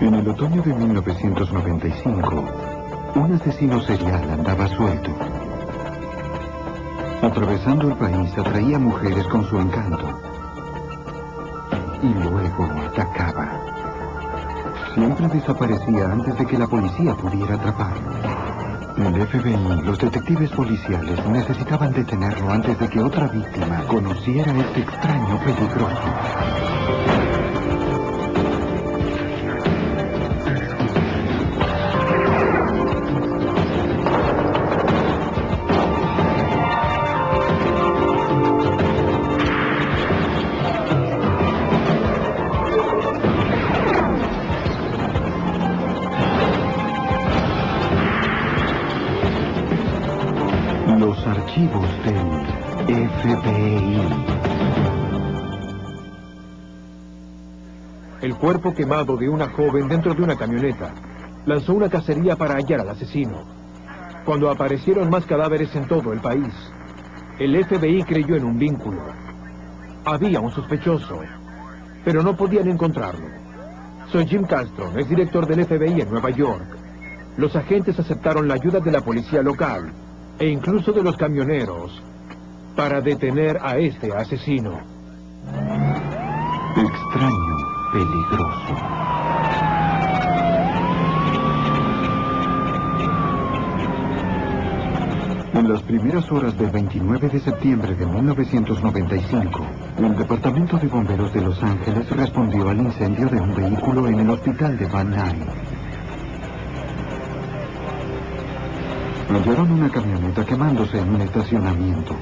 En el otoño de 1995, un asesino serial andaba suelto. Atravesando el país, atraía mujeres con su encanto. Y luego atacaba. Siempre desaparecía antes de que la policía pudiera atraparlo. El FBI, los detectives policiales, necesitaban detenerlo antes de que otra víctima conociera a este extraño peligroso. Los archivos del FBI. El cuerpo quemado de una joven dentro de una camioneta lanzó una cacería para hallar al asesino. Cuando aparecieron más cadáveres en todo el país, el FBI creyó en un vínculo. Había un sospechoso, pero no podían encontrarlo. Soy Jim Castro, ex director del FBI en Nueva York. Los agentes aceptaron la ayuda de la policía local e incluso de los camioneros para detener a este asesino. Extraño, peligroso. En las primeras horas del 29 de septiembre de 1995, el Departamento de Bomberos de Los Ángeles respondió al incendio de un vehículo en el hospital de Van Nuys. Hallaron una camioneta quemándose en un estacionamiento.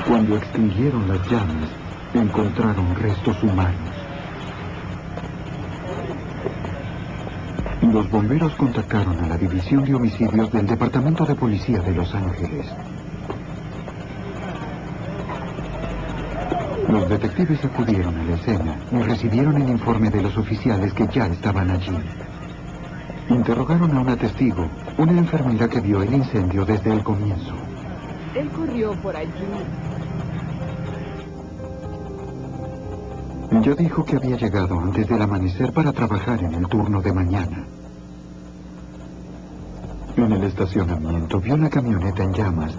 Cuando extinguieron las llamas, encontraron restos humanos. Los bomberos contactaron a la División de Homicidios del Departamento de Policía de Los Ángeles. Los detectives acudieron a la escena y recibieron el informe de los oficiales que ya estaban allí. Interrogaron a una testigo, una enfermera que vio el incendio desde el comienzo. Él corrió por allí. Ella dijo que había llegado antes del amanecer para trabajar en el turno de mañana. En el estacionamiento vio una camioneta en llamas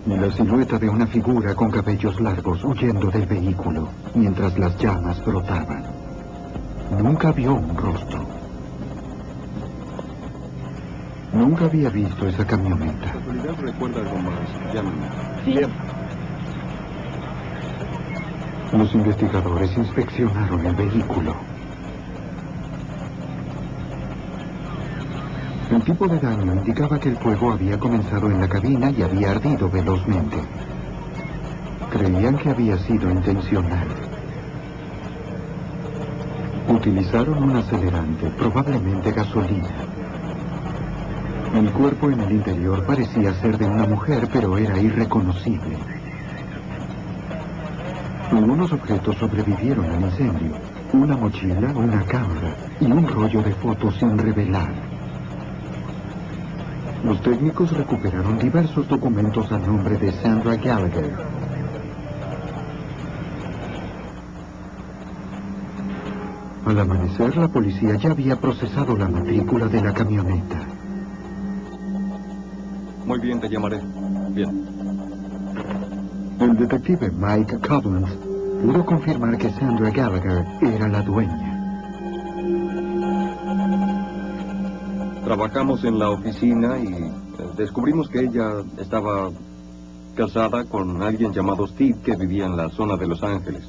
y la silueta de una figura con cabellos largos huyendo del vehículo mientras las llamas brotaban. Nunca vio un rostro. Nunca había visto esa camioneta. ¿La autoridad recuerda algo más? Llámame. Sí. Los investigadores inspeccionaron el vehículo. El tipo de daño indicaba que el fuego había comenzado en la cabina y había ardido velozmente. Creían que había sido intencional. Utilizaron un acelerante, probablemente gasolina. El cuerpo en el interior parecía ser de una mujer, pero era irreconocible. Algunos objetos sobrevivieron al incendio. Una mochila, una cámara y un rollo de fotos sin revelar. Los técnicos recuperaron diversos documentos a nombre de Sandra Gallagher. Al amanecer, la policía ya había procesado la matrícula de la camioneta. Muy bien, te llamaré. Bien. El detective Mike Coughlan pudo confirmar que Sandra Gallagher era la dueña. Trabajamos en la oficina y descubrimos que ella estaba casada con alguien llamado Steve que vivía en la zona de Los Ángeles.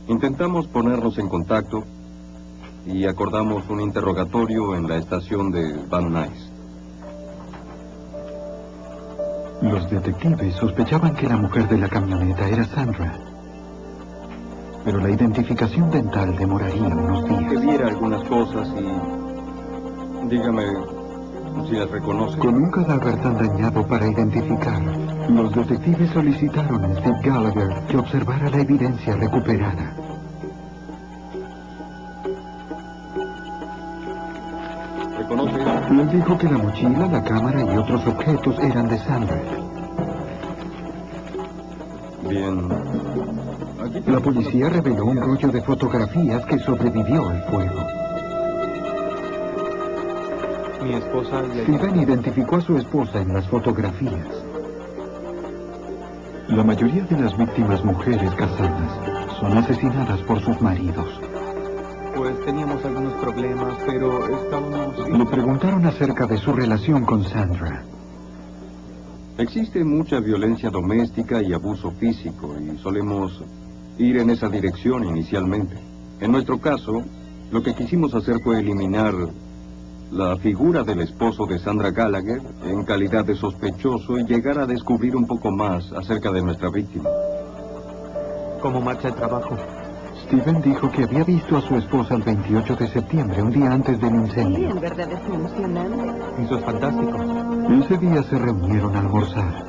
Intentamos ponernos en contacto y acordamos un interrogatorio en la estación de Van Nuys. Los detectives sospechaban que la mujer de la camioneta era Sandra. Pero la identificación dental demoraría unos Que días. viera algunas cosas y... dígame si las reconoce. Con un cadáver tan dañado para identificar, los detectives solicitaron a Steve Gallagher que observara la evidencia recuperada. ¿Reconoce? Él dijo que la mochila, la cámara y otros objetos eran de Sandra. Bien. La policía reveló un rollo de fotografías que sobrevivió al fuego. Mi esposa y Steven identificó a su esposa en las fotografías. La mayoría de las víctimas mujeres casadas son asesinadas por sus maridos. Pues teníamos algunos problemas, pero estábamos... Le preguntaron acerca de su relación con Sandra. Existe mucha violencia doméstica y abuso físico, y solemos ir en esa dirección inicialmente. En nuestro caso, lo que quisimos hacer fue eliminar la figura del esposo de Sandra Gallagher en calidad de sospechoso y llegar a descubrir un poco más acerca de nuestra víctima. ¿Cómo marcha el trabajo? Steven dijo que había visto a su esposa el 28 de septiembre, un día antes del Sí, incendio. en verdad es emocionante. Eso es fantástico. Ese día se reunieron a almorzar.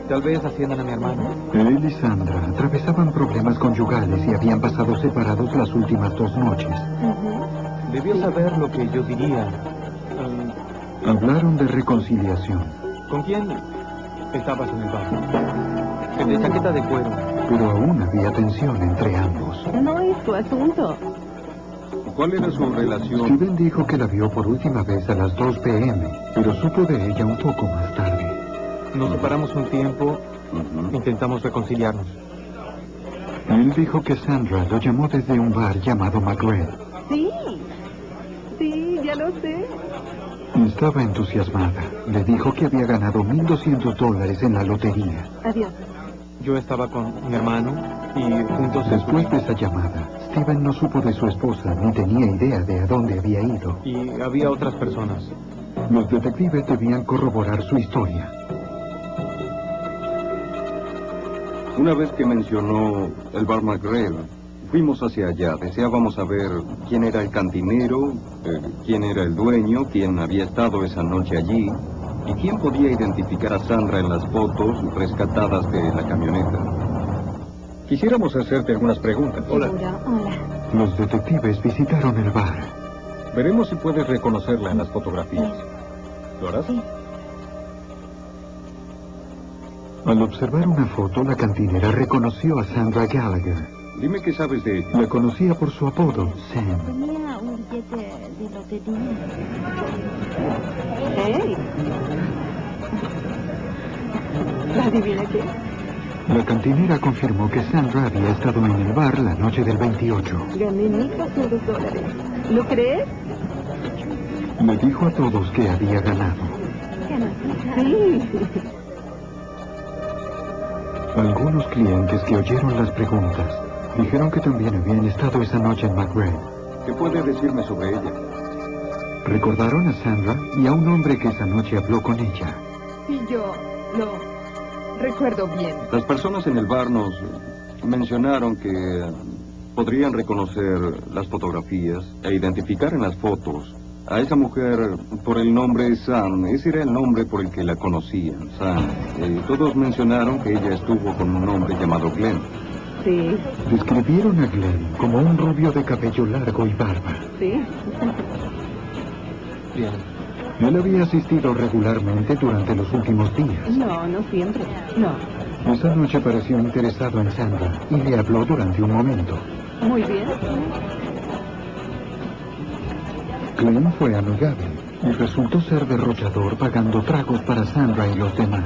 Tal vez asciendan a mi hermano. Él y Sandra atravesaban problemas conyugales y habían pasado separados las últimas 2 noches. Debió saber lo que yo diría. Hablaron de reconciliación, ¿Con quién estabas en el bar? El de chaqueta de cuero. pero aún había tensión entre ambos. No es tu asunto. ¿Cuál era su relación? Steven dijo que la vio por última vez a las 2 p.m., pero supo de ella un poco más tarde. Nos separamos un tiempo, Ujú. intentamos reconciliarnos. Él dijo que Sandra lo llamó desde un bar llamado McGrath. Sí. Sí, ya lo sé. Estaba entusiasmada. Le dijo que había ganado $1,200 en la lotería. Adiós. Yo estaba con mi hermano y juntos Después de esa llamada, Steven no supo de su esposa ni tenía idea de a dónde había ido. y había otras personas. Los detectives debían corroborar su historia. Una vez que mencionó el bar McGrath, fuimos hacia allá. Deseábamos saber quién era el cantinero, quién era el dueño, quién había estado esa noche allí y quién podía identificar a Sandra en las fotos rescatadas de la camioneta. Quisiéramos hacerte algunas preguntas. Seguro. Hola. Los detectives visitaron el bar. Veremos si puedes reconocerla en las fotografías. ¿Lo harás? Sí. Al observar una foto, la cantinera reconoció a Sandra Gallagher. Dime qué sabes de ella. La conocía por su apodo, Sam. Tenía un billete de lotería. ¡Hey! ¿Adivina qué? La cantinera confirmó que Sandra había estado en el bar la noche del 28. Gané $1,200. ¿Lo crees? Le dijo a todos que había ganado. Sí. Algunos clientes que oyeron las preguntas dijeron que también habían estado esa noche en McGrath. ¿Qué puede decirme sobre ella? Recordaron a Sandra y a un hombre que esa noche habló con ella. Sí, yo lo recuerdo bien. Las personas en el bar nos mencionaron que podrían reconocer las fotografías e identificar en las fotos a esa mujer por el nombre Sam. Ese era el nombre por el que la conocían, Sam. Todos mencionaron que ella estuvo con un hombre llamado Glenn. Sí, Describieron a Glenn como un rubio de cabello largo y barba. sí. Bien. Él había asistido regularmente durante los últimos días. No, no siempre. No. Esa noche pareció interesado en Sandra y le habló durante un momento. Muy bien. Glenn fue amigable y resultó ser derrochador pagando tragos para Sandra y los demás.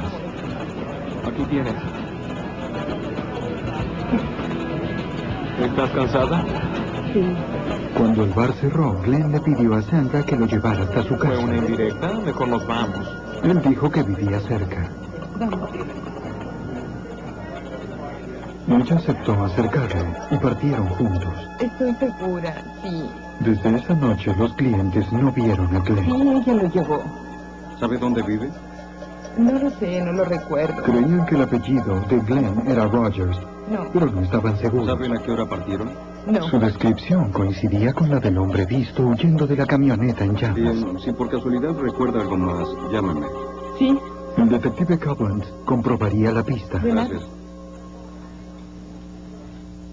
Aquí tienes. ¿Estás cansada? Sí. Cuando el bar cerró, Glenn le pidió a Sandra que lo llevara hasta su ¿Fue una casa. indirecta? Mejor nos vamos. Él dijo que vivía cerca. Vamos. Ella aceptó acercarlo y partieron juntos. Estoy segura, sí. Desde esa noche los clientes no vieron a Sí, Glenn. ella lo llevó. ¿Sabe dónde vive? No lo sé, no lo recuerdo. Creían que el apellido de Glenn era Rogers, No, pero no estaban seguros. ¿Saben a qué hora partieron? no. Su descripción coincidía con la del hombre visto huyendo de la camioneta en llamas. Bien, si por casualidad recuerda algo más, llámeme. Sí, El detective Cobland comprobaría la pista. Gracias.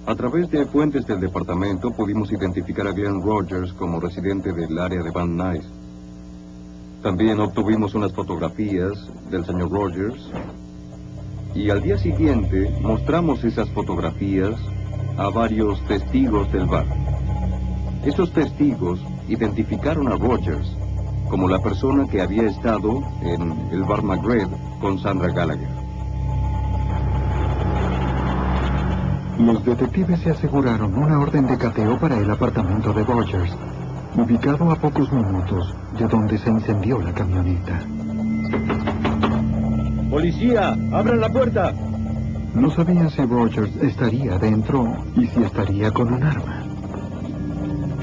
A través de fuentes del departamento pudimos identificar a Glenn Rogers como residente del área de Van Nuys. También obtuvimos unas fotografías del señor Rogers Y al día siguiente mostramos esas fotografías a varios testigos del bar. Esos testigos identificaron a Rogers como la persona que había estado en el bar McGrath con Sandra Gallagher. Los detectives se aseguraron una orden de cateo para el apartamento de Rogers, ubicado a pocos minutos de donde se incendió la camioneta. ¡Policía! ¡Abran la puerta! No sabían si Rogers estaría dentro y si estaría con un arma.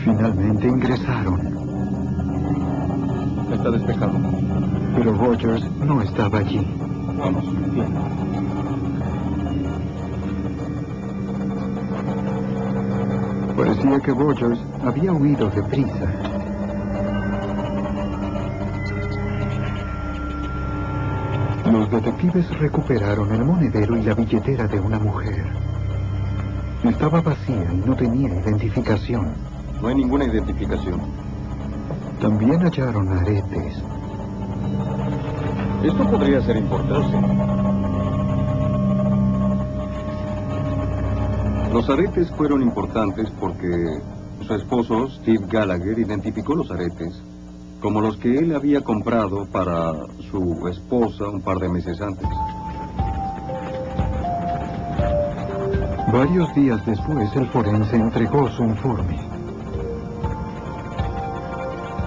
Finalmente ingresaron. Está despejado. Pero Rogers no estaba allí. Vamos. Bien. Parecía que Rogers había huido deprisa. Los detectives recuperaron el monedero y la billetera de una mujer. Estaba vacía y no tenía identificación. No hay ninguna identificación. También hallaron aretes. Esto podría ser importante. Los aretes fueron importantes porque su esposo, Steve Gallagher, identificó los aretes como los que él había comprado para su esposa un par de meses antes. Varios días después, el forense entregó su informe.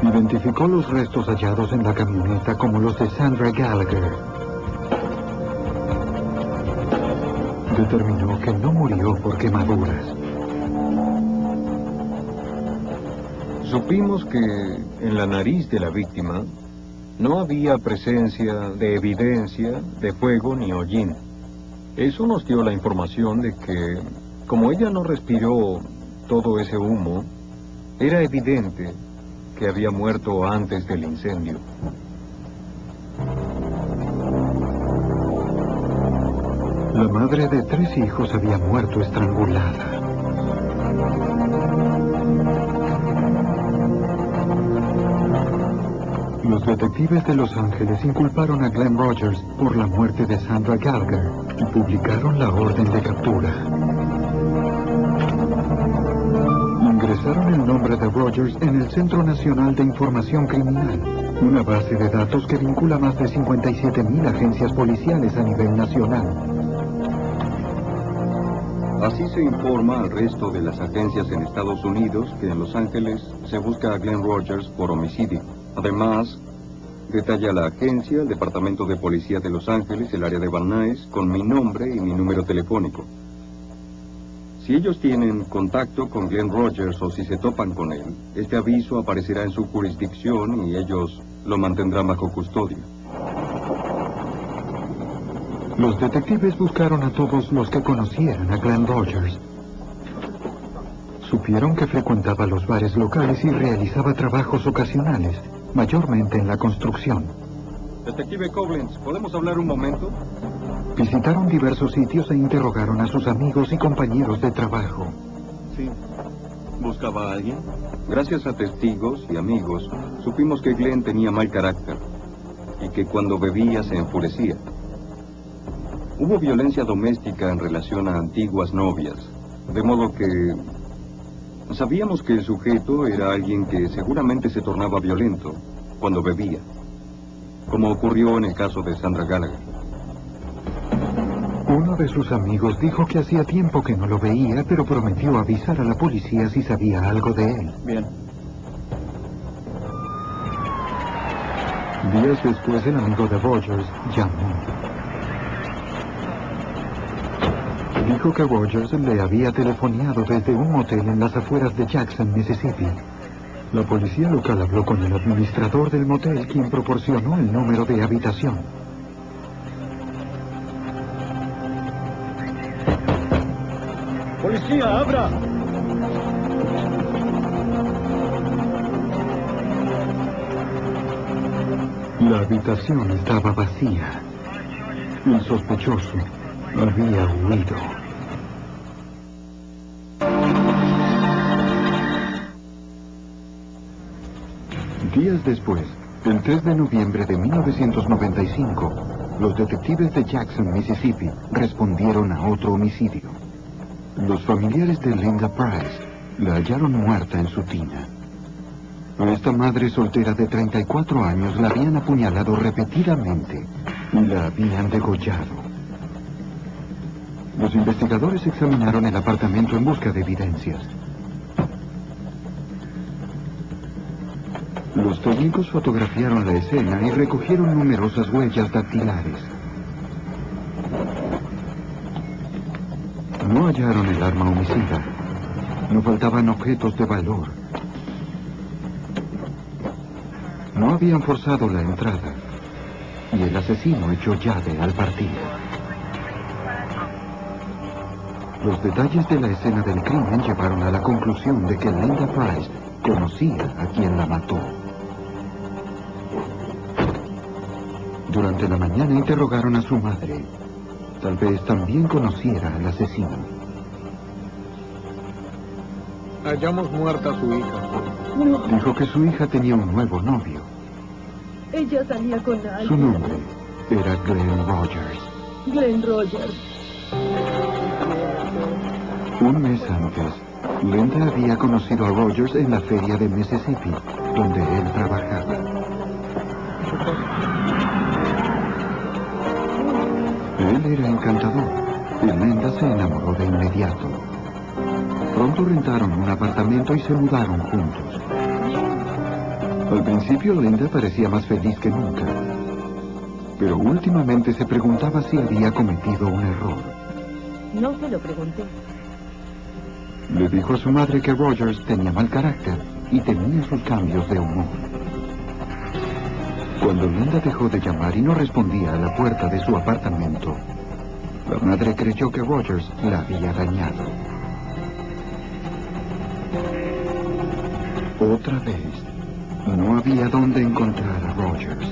Identificó los restos hallados en la camioneta como los de Sandra Gallagher. Determinó que no murió por quemaduras. Supimos que en la nariz de la víctima no había presencia de evidencia de fuego ni hollín. Eso nos dio la información de que, como ella no respiró todo ese humo, era evidente que había muerto antes del incendio. La madre de 3 hijos había muerto estrangulada. Los detectives de Los Ángeles inculparon a Glenn Rogers por la muerte de Sandra Gallagher y publicaron la orden de captura. Ingresaron el nombre de Rogers en el Centro Nacional de Información Criminal, una base de datos que vincula más de 57,000 agencias policiales a nivel nacional. Así se informa al resto de las agencias en Estados Unidos que en Los Ángeles se busca a Glenn Rogers por homicidio. Además, detalla la agencia, el Departamento de Policía de Los Ángeles, el área de Van Nuys, con mi nombre y mi número telefónico. Si ellos tienen contacto con Glenn Rogers o si se topan con él, este aviso aparecerá en su jurisdicción y ellos lo mantendrán bajo custodia. Los detectives buscaron a todos los que conocieran a Glenn Rogers. Supieron que frecuentaba los bares locales y realizaba trabajos ocasionales, mayormente en la construcción. Detective Koblenz, ¿podemos hablar un momento? Visitaron diversos sitios e interrogaron a sus amigos y compañeros de trabajo. Sí. ¿Buscaba a alguien? Gracias a testigos y amigos, supimos que Glenn tenía mal carácter y que cuando bebía se enfurecía. Hubo violencia doméstica en relación a antiguas novias, de modo que sabíamos que el sujeto era alguien que seguramente se tornaba violento cuando bebía, como ocurrió en el caso de Sandra Gallagher. Uno de sus amigos dijo que hacía tiempo que no lo veía, pero prometió avisar a la policía si sabía algo de él. Bien. Días después, el amigo de Rogers llamó. Dijo que Rogers le había telefoneado desde un motel en las afueras de Jackson, Mississippi. La policía local habló con el administrador del motel, quien proporcionó el número de habitación. ¡Policía, abra! La habitación estaba vacía. El sospechoso había huido. Días después, el 3 de noviembre de 1995, los detectives de Jackson, Mississippi, respondieron a otro homicidio. Los familiares de Linda Price la hallaron muerta en su tina. A esta madre soltera de 34 años la habían apuñalado repetidamente y la habían degollado. Los investigadores examinaron el apartamento en busca de evidencias. Los técnicos fotografiaron la escena y recogieron numerosas huellas dactilares. No hallaron el arma homicida. No faltaban objetos de valor. No habían forzado la entrada. Y el asesino echó llave al partir. Los detalles de la escena del crimen llevaron a la conclusión de que Linda Price conocía a quien la mató. Durante la mañana interrogaron a su madre. Tal vez también conociera al asesino. Hallamos muerta a su hija. No, Dijo que su hija tenía un nuevo novio. ella salía con alguien. Su nombre era Glenn Rogers. Glenn Rogers. Un mes antes, Linda había conocido a Rogers en la feria de Mississippi, donde él trabajaba. Él era encantador y Linda se enamoró de inmediato. Pronto rentaron un apartamento y se mudaron juntos. Al principio Linda parecía más feliz que nunca, pero últimamente se preguntaba si había cometido un error. No se lo pregunté. Le dijo a su madre que Rogers tenía mal carácter y tenía sus cambios de humor. Cuando Linda dejó de llamar y no respondía a la puerta de su apartamento, la madre creyó que Rogers la había dañado. Otra vez, no había dónde encontrar a Rogers.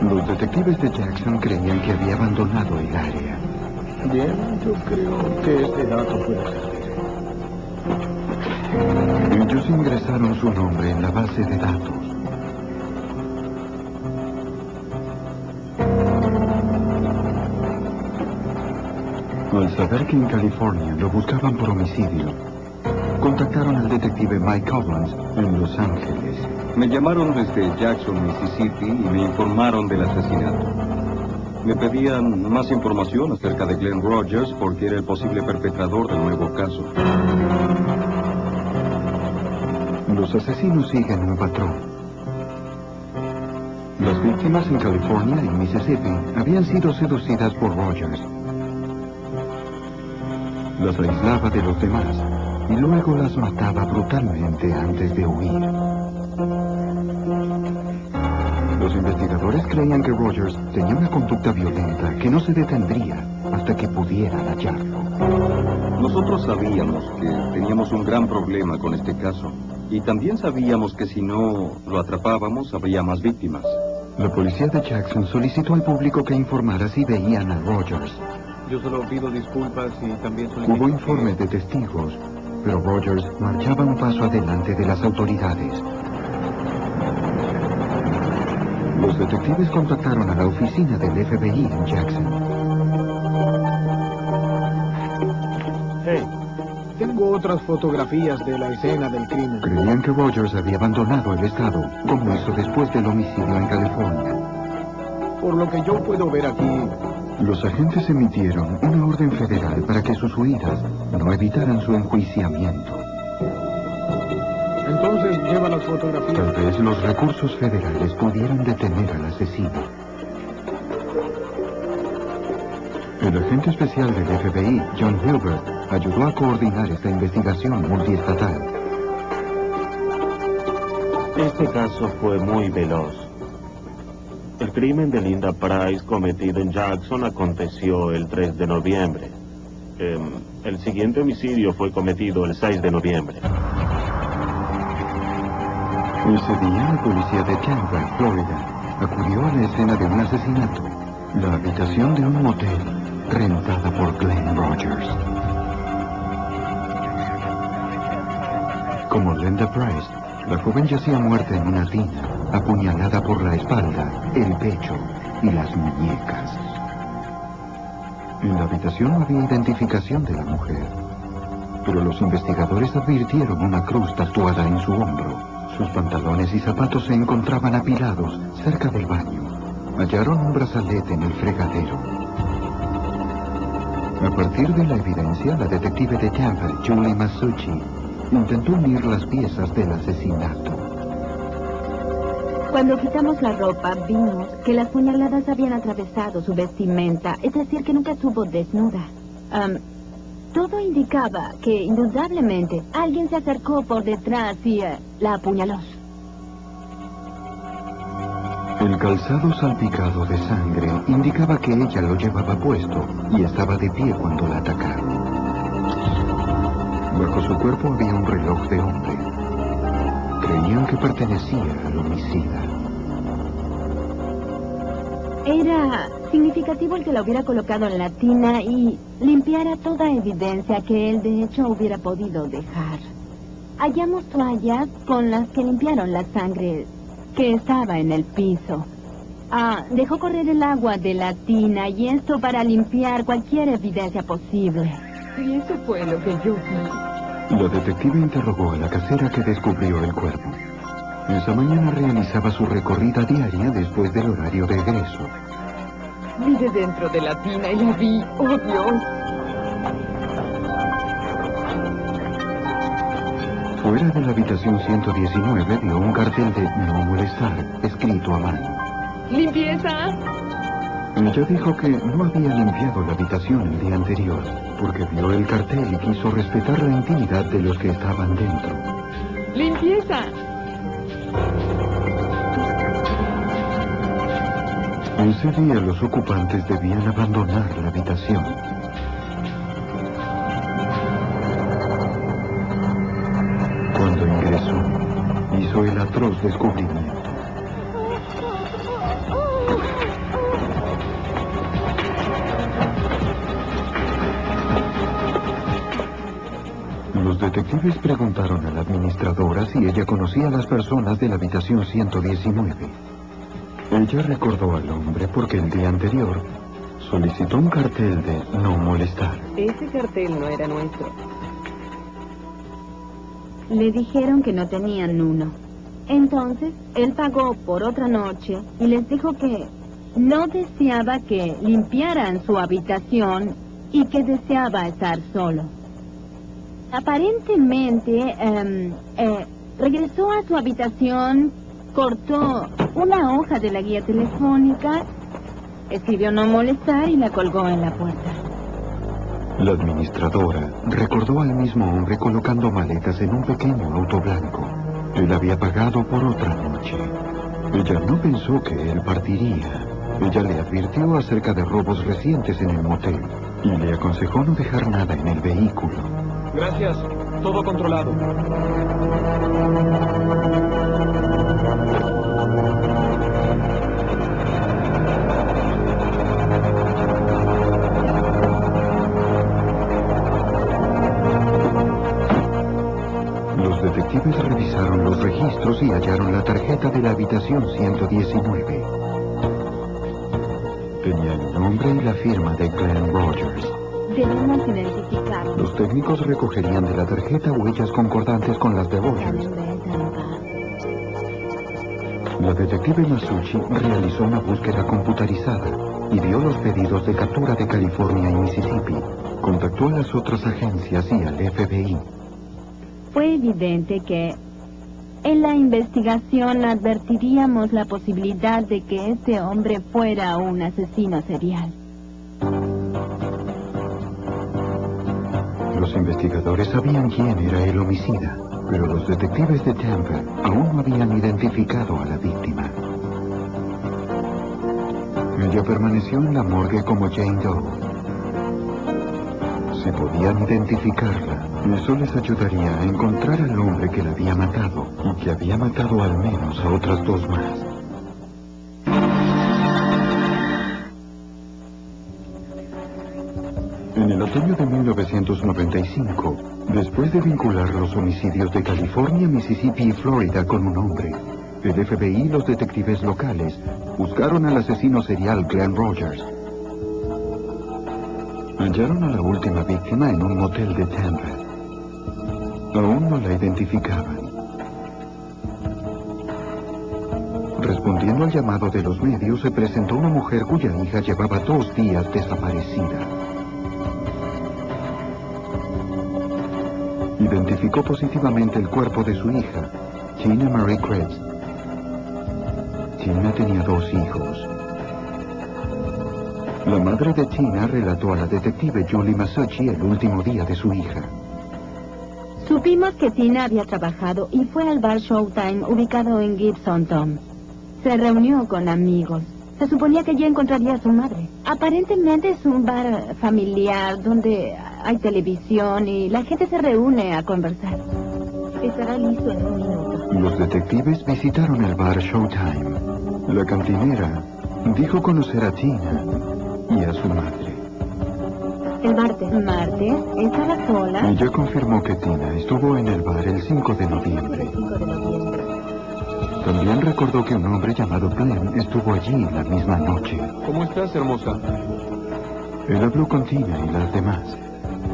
Los detectives de Jackson creían que había abandonado el área. Bien, yo creo que este dato puede servir. Ellos ingresaron su nombre en la base de datos. Al saber que en California lo buscaban por homicidio, contactaron al detective Mike Collins en Los Ángeles. Me llamaron desde Jackson, Mississippi, y me informaron del asesinato. Me pedían más información acerca de Glenn Rogers porque era el posible perpetrador del nuevo caso. Los asesinos siguen un patrón. Las víctimas en California y Mississippi habían sido seducidas por Rogers. Las aislaba de los demás y luego las mataba brutalmente antes de huir. Los investigadores creían que Rogers tenía una conducta violenta que no se detendría hasta que pudieran hallarlo. Nosotros sabíamos que teníamos un gran problema con este caso. Y también sabíamos que si no lo atrapábamos, habría más víctimas. La policía de Jackson solicitó al público que informara si veían a Rogers. Yo solo pido disculpas y también solicito... Hubo informes de testigos, pero Rogers marchaba un paso adelante de las autoridades. Los detectives contactaron a la oficina del FBI en Jackson. Hey, tengo otras fotografías de la escena del crimen. Creían que Rogers había abandonado el estado, como hizo después del homicidio en California. Por lo que yo puedo ver aquí, Los agentes emitieron una orden federal para que sus huidas no evitaran su enjuiciamiento. entonces lleva las Tal fotografías. vez los recursos federales pudieran detener al asesino. El agente especial del FBI, John Hilbert, ayudó a coordinar esta investigación multiestatal. Este caso fue muy veloz. El crimen de Linda Price cometido en Jackson aconteció el 3 de noviembre. El siguiente homicidio fue cometido el 6 de noviembre. Ese día, la policía de Tampa, Florida, acudió a la escena de un asesinato, la habitación de un motel rentada por Glenn Rogers. Como Linda Price, la joven yacía muerta en una tina. apuñalada por la espalda, el pecho y las muñecas. En la habitación no había identificación de la mujer, pero los investigadores advirtieron una cruz tatuada en su hombro. Sus pantalones y zapatos se encontraban apilados cerca del baño. Hallaron un brazalete en el fregadero. A partir de la evidencia, la detective de Tampa, Julie Masucci, intentó unir las piezas del asesinato. Cuando quitamos la ropa, vimos que las puñaladas habían atravesado su vestimenta, es decir, que nunca estuvo desnuda. Todo indicaba que, indudablemente, alguien se acercó por detrás y la apuñaló. El calzado salpicado de sangre indicaba que ella lo llevaba puesto y estaba de pie cuando la atacaron. Bajo su cuerpo había un reloj de hombre. Creían que pertenecía al homicida. Era significativo el que la hubiera colocado en la tina y limpiara toda evidencia que él de hecho hubiera podido dejar. Hallamos toallas con las que limpiaron la sangre que estaba en el piso. Dejó correr el agua de la tina y esto para limpiar cualquier evidencia posible. Y eso fue lo que yo vi. La detective interrogó a la casera que descubrió el cuerpo. Esa mañana realizaba su recorrida diaria después del horario de egreso. Miré dentro de la tina y la vi. ¡Oh, Dios! Fuera de la habitación 119 vio un cartel de no molestar, escrito a mano. ¡Limpieza! Ella dijo que no había limpiado la habitación el día anterior, porque vio el cartel y quiso respetar la intimidad de los que estaban dentro. ¡Limpieza! Ese día los ocupantes debían abandonar la habitación. Cuando ingresó, hizo el atroz descubrimiento. Los detectives preguntaron a la administradora si ella conocía a las personas de la habitación 119. Ella recordó al hombre porque el día anterior solicitó un cartel de no molestar. Ese cartel no era nuestro. Le dijeron que no tenían uno. Entonces, él pagó por otra noche y les dijo que no deseaba que limpiaran su habitación y que deseaba estar solo. Aparentemente, regresó a su habitación, cortó una hoja de la guía telefónica, escribió no molestar y la colgó en la puerta. La administradora recordó al mismo hombre colocando maletas en un pequeño auto blanco. Él había pagado por otra noche. Ella no pensó que él partiría. Ella le advirtió acerca de robos recientes en el motel y le aconsejó no dejar nada en el vehículo. Gracias. Todo controlado. Los detectives revisaron los registros y hallaron la tarjeta de la habitación 119. Tenía el nombre y la firma de Glenn Rogers. Debemos identificarlo. Los técnicos recogerían de la tarjeta huellas concordantes con las de Rogers. La detective Masucci realizó una búsqueda computarizada y vio los pedidos de captura de California y Mississippi. Contactó a las otras agencias y al FBI. Fue evidente que en la investigación advertiríamos la posibilidad de que este hombre fuera un asesino serial. Los investigadores sabían quién era el homicida, pero los detectives de Tampa aún no habían identificado a la víctima. Ella permaneció en la morgue como Jane Doe. Si podían identificarla, eso les ayudaría a encontrar al hombre que la había matado y que había matado al menos a otras dos más. En el otoño de 1995, después de vincular los homicidios de California, Mississippi y Florida con un hombre, El FBI y los detectives locales buscaron al asesino serial Glenn Rogers. Hallaron a la última víctima en un motel de Tampa. Aún no la identificaban. Respondiendo al llamado de los medios, se presentó una mujer cuya hija llevaba 2 días desaparecida. Identificó positivamente el cuerpo de su hija, Tina Marie Krebs. Tina tenía 2 hijos. La madre de Tina relató a la detective Julie Masucci el último día de su hija. Supimos que Tina había trabajado y fue al bar Showtime ubicado en Gibson Tom. Se reunió con amigos. Se suponía que allí encontraría a su madre. Aparentemente es un bar familiar donde hay televisión y la gente se reúne a conversar. Estará listo en un minuto. Los detectives visitaron el bar Showtime. La cantinera dijo conocer a Tina y a su madre. El martes. ¿Martes? ¿Estaba sola? Ella confirmó que Tina estuvo en el bar el 5 de noviembre. También recordó que un hombre llamado Glenn estuvo allí la misma noche. ¿Cómo estás, hermosa? Él habló con Tina y las demás.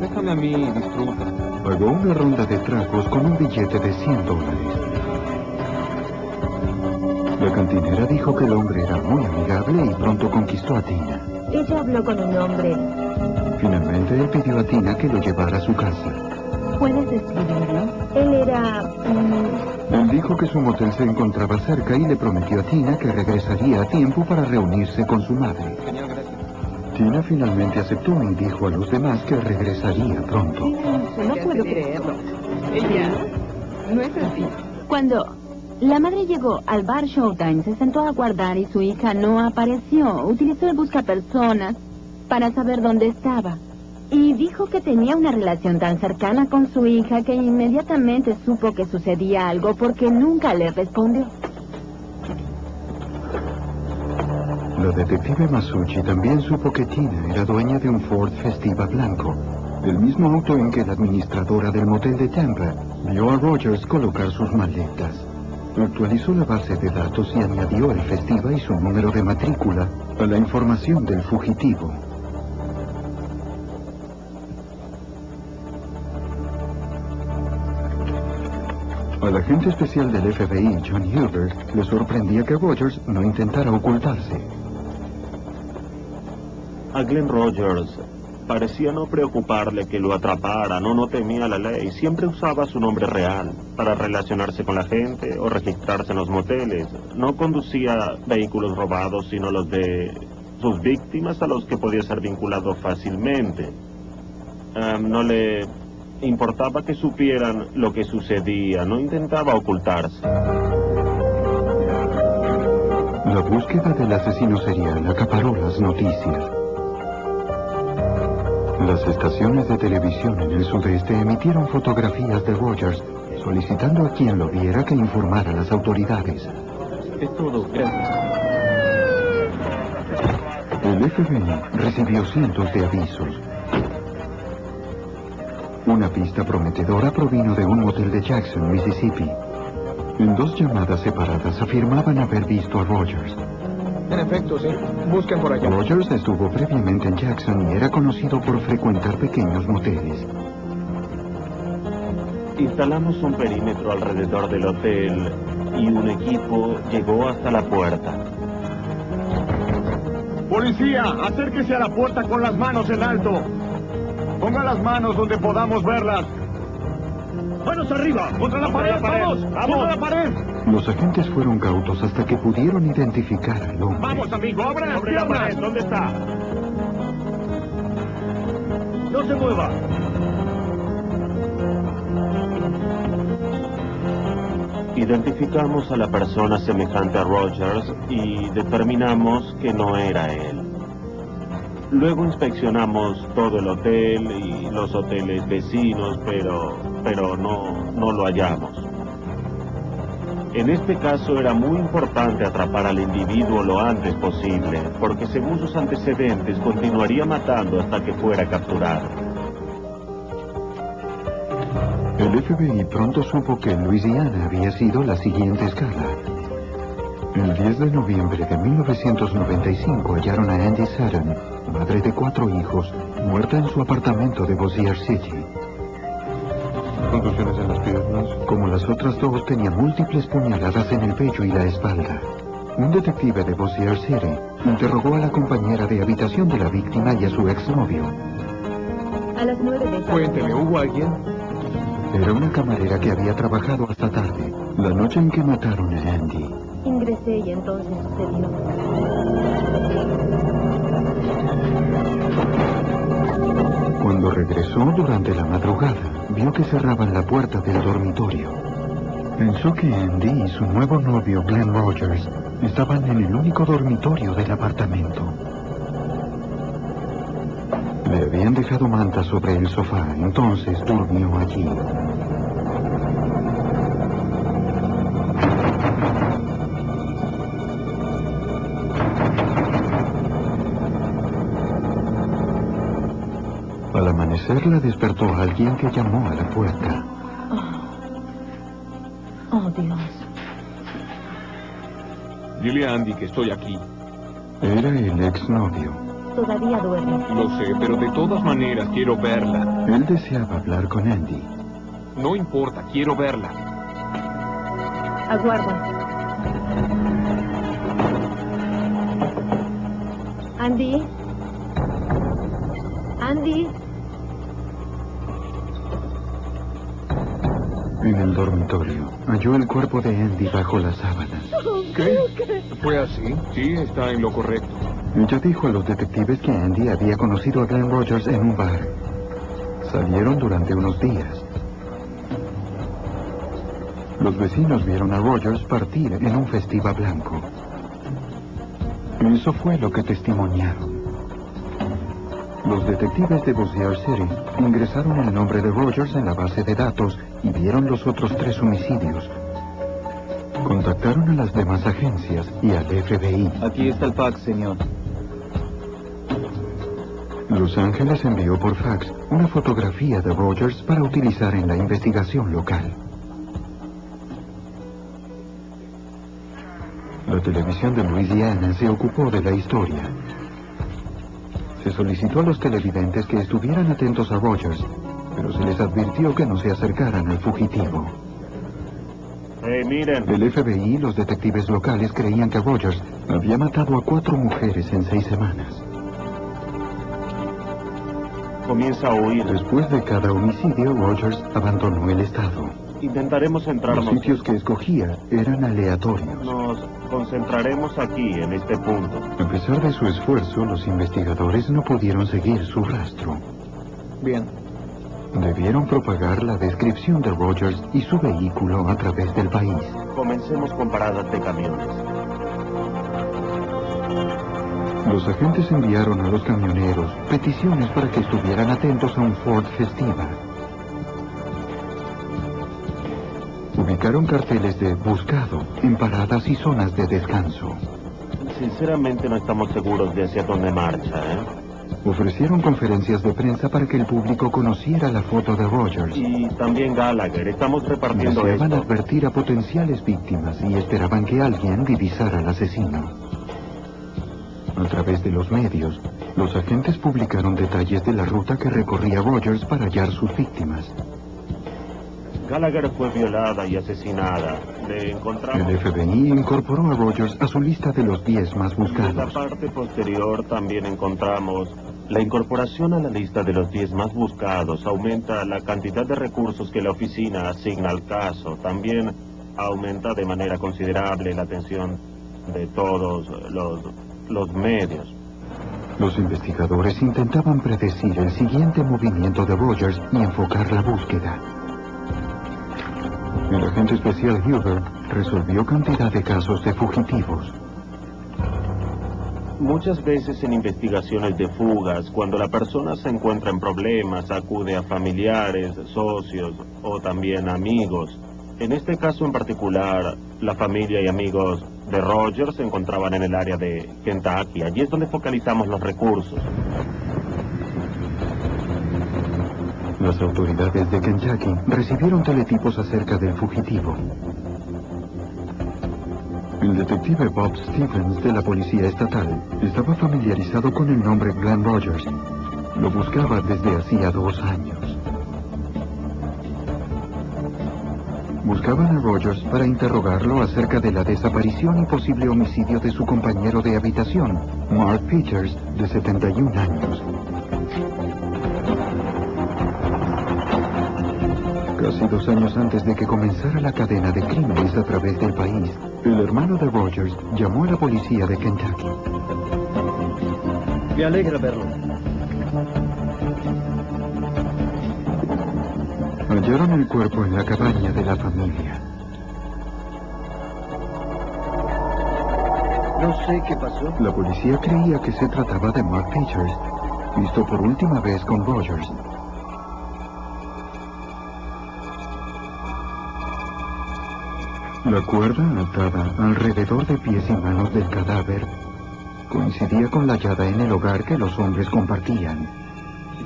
Déjame a mí, disfruta. Pagó una ronda de tragos con un billete de $100. La cantinera dijo que el hombre era muy amigable y pronto conquistó a Tina. Ella habló con un hombre. Finalmente, él pidió a Tina que lo llevara a su casa. ¿Puedes describirlo? Él era... Él dijo que su motel se encontraba cerca y le prometió a Tina que regresaría a tiempo para reunirse con su madre. Genial, gracias. Tina finalmente aceptó y dijo a los demás que regresaría pronto. No puedo creerlo. Ella no es así. Cuando la madre llegó al bar Showtime, se sentó a aguardar y su hija no apareció. Utilizó el buscapersonas para saber dónde estaba. Y dijo que tenía una relación tan cercana con su hija que inmediatamente supo que sucedía algo porque nunca le respondió. La detective Masucci también supo que Tina era dueña de un Ford Festiva blanco, el mismo auto en que la administradora del motel de Tampa vio a Rogers colocar sus maletas. Actualizó la base de datos y añadió el Festiva y su número de matrícula a la información del fugitivo. Al agente especial del FBI, John Hilbert, le sorprendía que Rogers no intentara ocultarse. A Glenn Rogers parecía no preocuparle que lo atraparan, no temía la ley. Siempre usaba su nombre real para relacionarse con la gente o registrarse en los moteles. No conducía vehículos robados, sino los de sus víctimas, a los que podía ser vinculado fácilmente. No le importaba que supieran lo que sucedía, no intentaba ocultarse. La búsqueda del asesino serial acaparó las noticias. Las estaciones de televisión en el sudeste emitieron fotografías de Rogers, solicitando a quien lo viera que informara a las autoridades. Es todo, gracias. El FBI recibió cientos de avisos. Una pista prometedora provino de un motel de Jackson, Mississippi. En 2 llamadas separadas afirmaban haber visto a Rogers. En efecto, sí. Busquen por allá. Rogers estuvo previamente en Jackson y era conocido por frecuentar pequeños moteles. Instalamos un perímetro alrededor del hotel y un equipo llegó hasta la puerta. ¡Policía! ¡Acérquese a la puerta con las manos en alto! ¡Ponga las manos donde podamos verlas! ¡Manos arriba! ¡Contra la pared! ¡Vamos! ¡Contra la pared! Los agentes fueron cautos hasta que pudieron identificar al hombre. ¡Vamos, amigo! ¡Abra las Sobre la piernas! pared, ¿dónde está? ¡No se mueva! Identificamos a la persona semejante a Rogers y determinamos que no era él. Luego inspeccionamos todo el hotel y los hoteles vecinos, pero no lo hallamos. En este caso era muy importante atrapar al individuo lo antes posible, porque según sus antecedentes continuaría matando hasta que fuera capturado. El FBI pronto supo que en Luisiana había sido la siguiente escala. El 10 de noviembre de 1995 hallaron a Andy Sutton, madre de 4 hijos, muerta en su apartamento de Bossier City. Contusiones en las piernas. Como las otras dos, tenía múltiples puñaladas en el pecho y la espalda. Un detective de Bossier City interrogó a la compañera de habitación de la víctima y a su exnovio. A las 9 de esa Cuénteme, ¿hubo alguien? Era una camarera que había trabajado hasta tarde, la noche en que mataron a Andy. Ingresé y entonces sucedió. Cuando regresó durante la madrugada, vio que cerraban la puerta del dormitorio. Pensó que Andy y su nuevo novio, Glenn Rogers, estaban en el único dormitorio del apartamento. Le habían dejado manta sobre el sofá, entonces durmió allí. Al amanecer la despertó alguien que llamó a la puerta. Oh, Dios. Dile a Andy que estoy aquí. Era el exnovio. Todavía duerme. Lo sé, pero de todas maneras quiero verla. Él deseaba hablar con Andy. No importa, quiero verla. Aguarda. Andy. Andy. En el dormitorio, halló el cuerpo de Andy bajo las sábanas. ¿Qué? ¿Fue así? Sí, está en lo correcto. Ella dijo a los detectives que Andy había conocido a Glenn Rogers en un bar. Salieron durante unos días. Los vecinos vieron a Rogers partir en un festiva blanco. Eso fue lo que testimoniaron. Los detectives de Bossier City ingresaron el nombre de Rogers en la base de datos y vieron los otros 3 homicidios. Contactaron a las demás agencias y al FBI. Aquí está el fax, señor. Los Ángeles envió por fax una fotografía de Rogers para utilizar en la investigación local. La televisión de Luisiana se ocupó de la historia. Se solicitó a los televidentes que estuvieran atentos a Rogers, pero se les advirtió que no se acercaran al fugitivo. Miren. El FBI y los detectives locales creían que Rogers había matado a 4 mujeres en 6 semanas. Comienza a huir. Después de cada homicidio, Rogers abandonó el estado. Intentaremos centrarnos. Los sitios que escogía eran aleatorios. Nos concentraremos aquí, en este punto. A pesar de su esfuerzo, los investigadores no pudieron seguir su rastro. Bien. Debieron propagar la descripción de Rogers y su vehículo a través del país. Comencemos con paradas de camiones. Los agentes enviaron a los camioneros peticiones para que estuvieran atentos a un Ford Festiva. Ubicaron carteles de buscado en paradas y zonas de descanso. Sinceramente no estamos seguros de hacia dónde marcha, Ofrecieron conferencias de prensa para que el público conociera la foto de Rogers. Y también Gallagher, estamos repartiendo Deseaban esto. advertir a potenciales víctimas y esperaban que alguien divisara al asesino. A través de los medios, los agentes publicaron detalles de la ruta que recorría Rogers para hallar sus víctimas. Gallagher fue violada y asesinada. Le encontramos... El FBI incorporó a Rogers a su lista de los 10 más En la buscados. parte posterior también encontramos la incorporación a la lista de los 10 más buscados. Aumenta la cantidad de recursos que la oficina asigna al caso. También aumenta de manera considerable la atención de todos los medios. Los investigadores intentaban predecir el siguiente movimiento de Rogers y enfocar la búsqueda. El agente especial Huber resolvió cantidad de casos de fugitivos. Muchas veces en investigaciones de fugas, cuando la persona se encuentra en problemas, acude a familiares, socios o también amigos. En este caso en particular, la familia y amigos de Rogers se encontraban en el área de Kentucky. Allí es donde focalizamos los recursos. Las autoridades de Kentucky recibieron teletipos acerca del fugitivo. El detective Bob Stevens de la Policía Estatal estaba familiarizado con el nombre Glenn Rogers. Lo buscaba desde hacía 2 años. Buscaban a Rogers para interrogarlo acerca de la desaparición y posible homicidio de su compañero de habitación, Mark Peters, de 71 años. Casi 2 años antes de que comenzara la cadena de crímenes a través del país, el hermano de Rogers llamó a la policía de Kentucky. Me alegra verlo. Hallaron el cuerpo en la cabaña de la familia. No sé qué pasó. La policía creía que se trataba de Mark Peters, visto por última vez con Rogers. La cuerda atada alrededor de pies y manos del cadáver coincidía con la hallada en el hogar que los hombres compartían.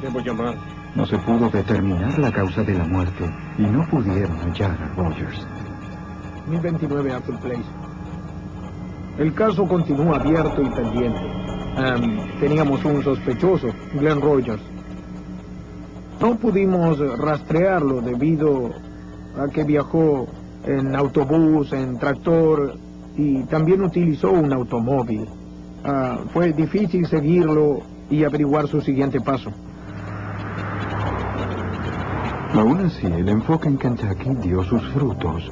Debo llamar. No se pudo determinar la causa de la muerte y no pudieron hallar a Rogers. 1029 Apple Place. El caso continúa abierto y pendiente. Teníamos un sospechoso, Glenn Rogers. No pudimos rastrearlo debido a que viajó en autobús, en tractor y también utilizó un automóvil. Fue difícil seguirlo y averiguar su siguiente paso. Aún así, el enfoque en Kentucky dio sus frutos.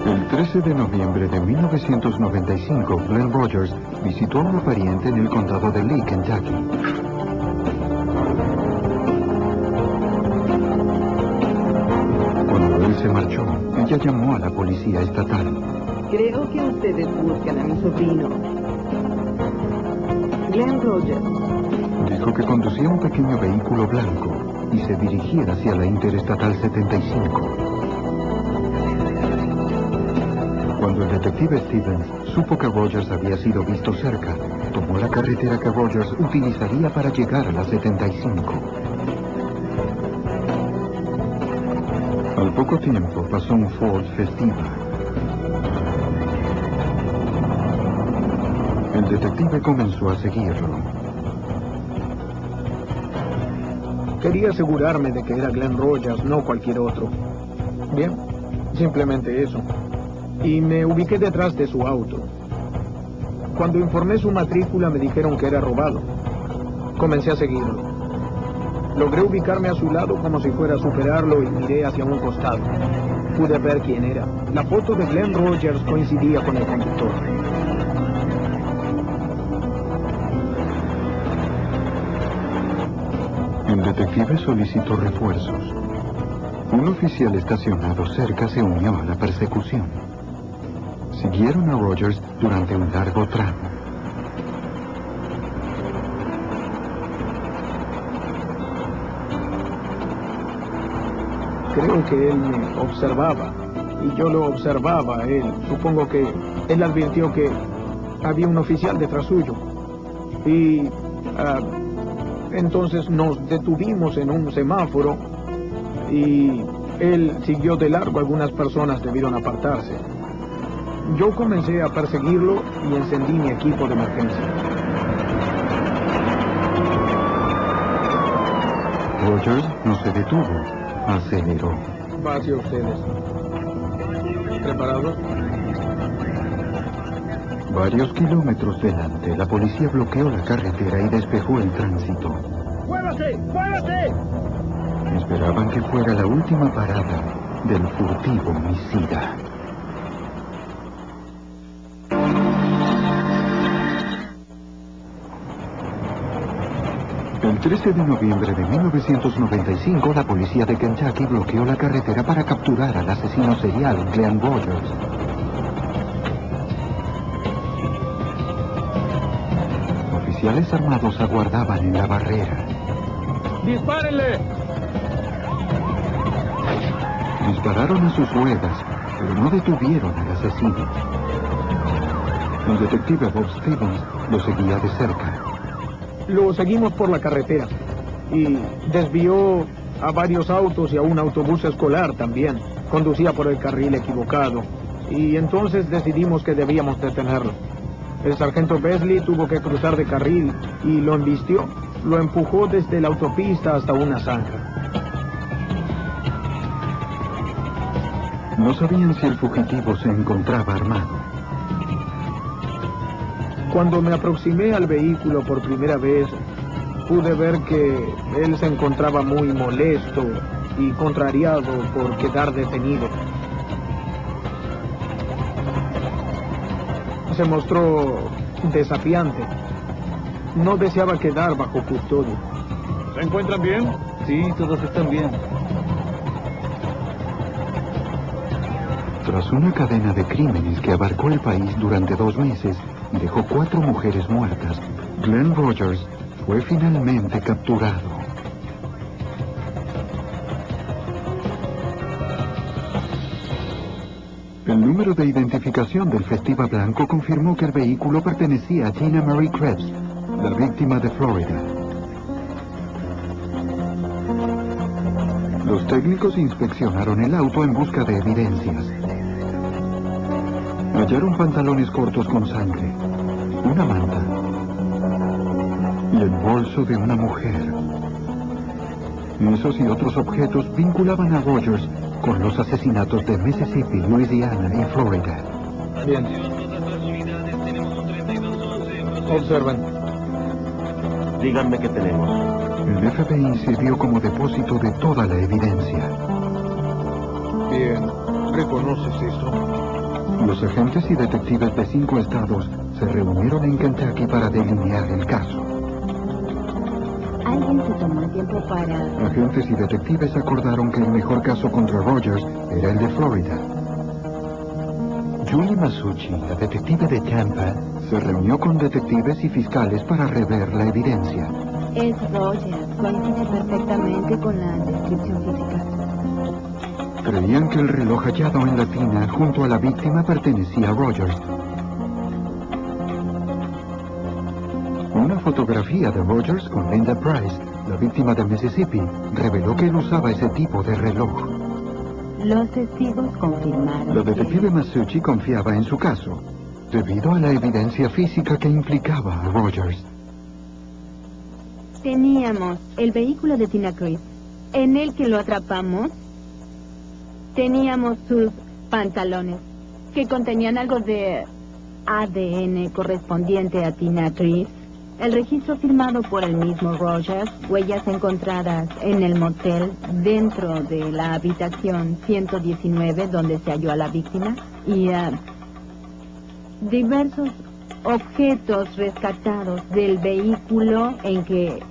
El 13 de noviembre de 1995, Glenn Rogers visitó a una pariente en el condado de Lee, Kentucky. Cuando él se marchó, ella llamó a la policía estatal. Creo que ustedes buscan a mi sobrino. Glenn Rogers. Dijo que conducía un pequeño vehículo blanco y se dirigía hacia la Interestatal 75. Cuando el detective Stevens supo que Rogers había sido visto cerca, tomó la carretera que Rogers utilizaría para llegar a la 75. Al poco tiempo pasó un Ford Festiva. El detective comenzó a seguirlo. Quería asegurarme de que era Glenn Rogers, no cualquier otro. Bien, simplemente eso. Y me ubiqué detrás de su auto. Cuando informé su matrícula me dijeron que era robado. Comencé a seguirlo. Logré ubicarme a su lado como si fuera a superarlo y miré hacia un costado. Pude ver quién era. La foto de Glenn Rogers coincidía con el conductor. El detective solicitó refuerzos. Un oficial estacionado cerca se unió a la persecución. Siguieron a Rogers durante un largo tramo. Creo que él me observaba y yo lo observaba a él. Supongo que él advirtió que había un oficial detrás suyo. Y entonces nos detuvimos en un semáforo y él siguió de largo. Algunas personas debieron apartarse. Yo comencé a perseguirlo y encendí mi equipo de emergencia. Rogers no se detuvo, aceleró. Va hacia ustedes. ¿Preparados? Varios kilómetros delante, la policía bloqueó la carretera y despejó el tránsito. ¡Muévase! ¡Muévase! Esperaban que fuera la última parada del furtivo homicida. El 13 de noviembre de 1995, la policía de Kentucky bloqueó la carretera para capturar al asesino serial Glenn Rogers. Oficiales armados aguardaban en la barrera. ¡Dispárenle! Dispararon a sus ruedas, pero no detuvieron al asesino. El detective Bob Stevens lo seguía de cerca. Lo seguimos por la carretera y desvió a varios autos y a un autobús escolar también. Conducía por el carril equivocado. Y entonces decidimos que debíamos detenerlo. El sargento Beasley tuvo que cruzar de carril y lo embistió. Lo empujó desde la autopista hasta una zanja. No sabían si el fugitivo se encontraba armado. Cuando me aproximé al vehículo por primera vez, pude ver que él se encontraba muy molesto y contrariado por quedar detenido. Se mostró desafiante. No deseaba quedar bajo custodia. ¿Se encuentran bien? Sí, todos están bien. Tras una cadena de crímenes que abarcó el país durante 2 meses y dejó 4 mujeres muertas, Glenn Rogers fue finalmente capturado. El número de identificación del Festiva Blanco confirmó que el vehículo pertenecía a Tina Marie Krebs, la víctima de Florida. Los técnicos inspeccionaron el auto en busca de evidencias. Hallaron pantalones cortos con sangre, una manta y el bolso de una mujer. Esos y otros objetos vinculaban a Rogers con los asesinatos de Mississippi, Louisiana y Florida. Bien. Observen. Díganme qué tenemos. El FBI sirvió como depósito de toda la evidencia. Bien. ¿Reconoces eso? Los agentes y detectives de 5 estados se reunieron en Kentucky para delinear el caso. Alguien se tomó el tiempo para... Agentes y detectives acordaron que el mejor caso contra Rogers era el de Florida. Julie Masucci, la detective de Tampa, se reunió con detectives y fiscales para rever la evidencia. Es Rogers. Coincide perfectamente con la descripción física. Creían que el reloj hallado en la tina junto a la víctima pertenecía a Rogers. Una fotografía de Rogers con Linda Price, la víctima de Mississippi, reveló que él usaba ese tipo de reloj. Los testigos confirmaron. La detective Masucci confiaba en su caso, debido a la evidencia física que implicaba a Rogers. Teníamos el vehículo de Tina Krebs, en el que lo atrapamos. Teníamos sus pantalones, que contenían algo de ADN correspondiente a Tina Krebs. El registro firmado por el mismo Rogers, huellas encontradas en el motel dentro de la habitación 119 donde se halló a la víctima y diversos objetos rescatados del vehículo en que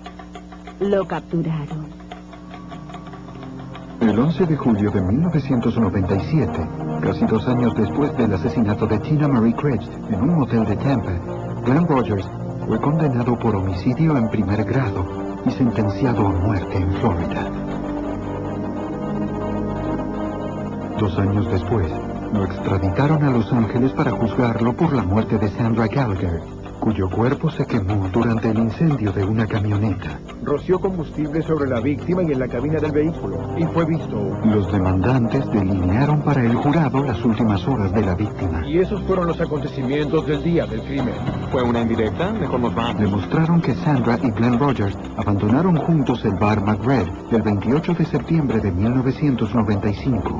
lo capturaron. El 11 de julio de 1997, casi 2 años después del asesinato de Tina Marie Krebs en un motel de Tampa, Glenn Rogers fue condenado por homicidio en primer grado y sentenciado a muerte en Florida. 2 años después, lo extraditaron a Los Ángeles para juzgarlo por la muerte de Sandra Gallagher, cuyo cuerpo se quemó durante el incendio de una camioneta. Roció combustible sobre la víctima y en la cabina del vehículo, y fue visto. Los demandantes delinearon para el jurado las últimas horas de la víctima. Y esos fueron los acontecimientos del día del crimen. ¿Fue una indirecta? Mejor nos vamos. Demostraron que Sandra y Glenn Rogers abandonaron juntos el bar McRae el 28 de septiembre de 1995.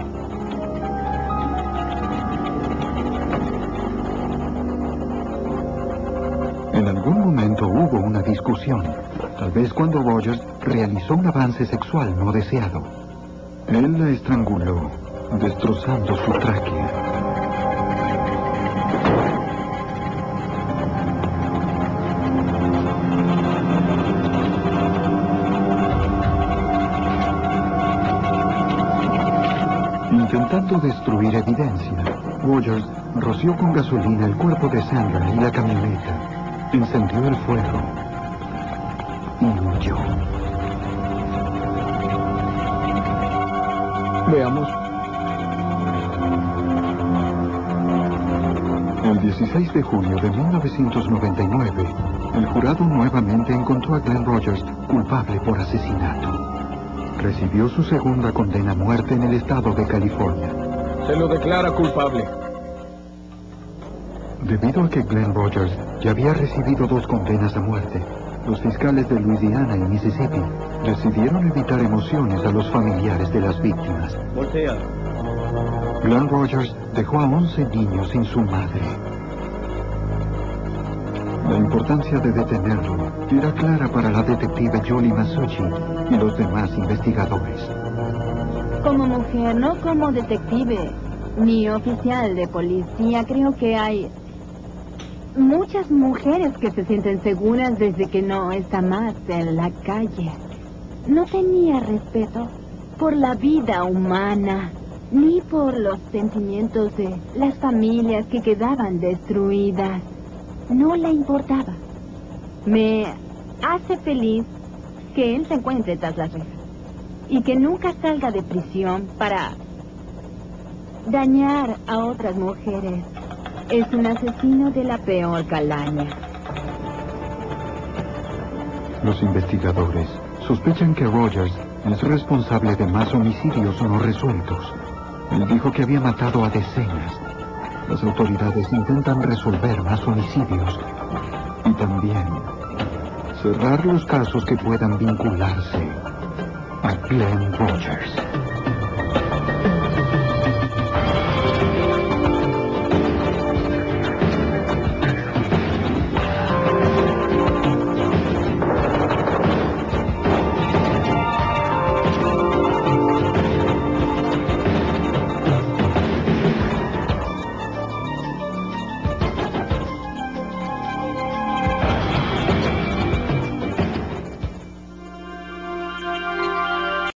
En algún momento hubo una discusión, tal vez cuando Rogers realizó un avance sexual no deseado. Él la estranguló, destrozando su tráquea. Intentando destruir evidencia, Rogers roció con gasolina el cuerpo de Sandra y la camioneta. Encendió el fuego y huyó. Veamos. El 16 de julio de 1999, el jurado nuevamente encontró a Glenn Rogers culpable por asesinato. recibió su segunda condena a muerte en el estado de California. Se lo declara culpable. Debido a que Glenn Rogers ya había recibido 2 condenas a muerte, los fiscales de Luisiana y Mississippi decidieron evitar emociones a los familiares de las víctimas. Voltea. Glenn Rogers dejó a 11 niños sin su madre. La importancia de detenerlo era clara para la detective Julie Masucci y los demás investigadores. Como mujer, no como detective ni oficial de policía, creo que hay muchas mujeres que se sienten seguras desde que no está más en la calle. No tenía respeto por la vida humana, ni por los sentimientos de las familias que quedaban destruidas. No le importaba. Me hace feliz que él se encuentre tras las rejas y que nunca salga de prisión para dañar a otras mujeres. Es un asesino de la peor calaña. Los investigadores sospechan que Rogers es responsable de más homicidios no resueltos. Él dijo que había matado a decenas. Las autoridades intentan resolver más homicidios y también cerrar los casos que puedan vincularse a Glenn Rogers.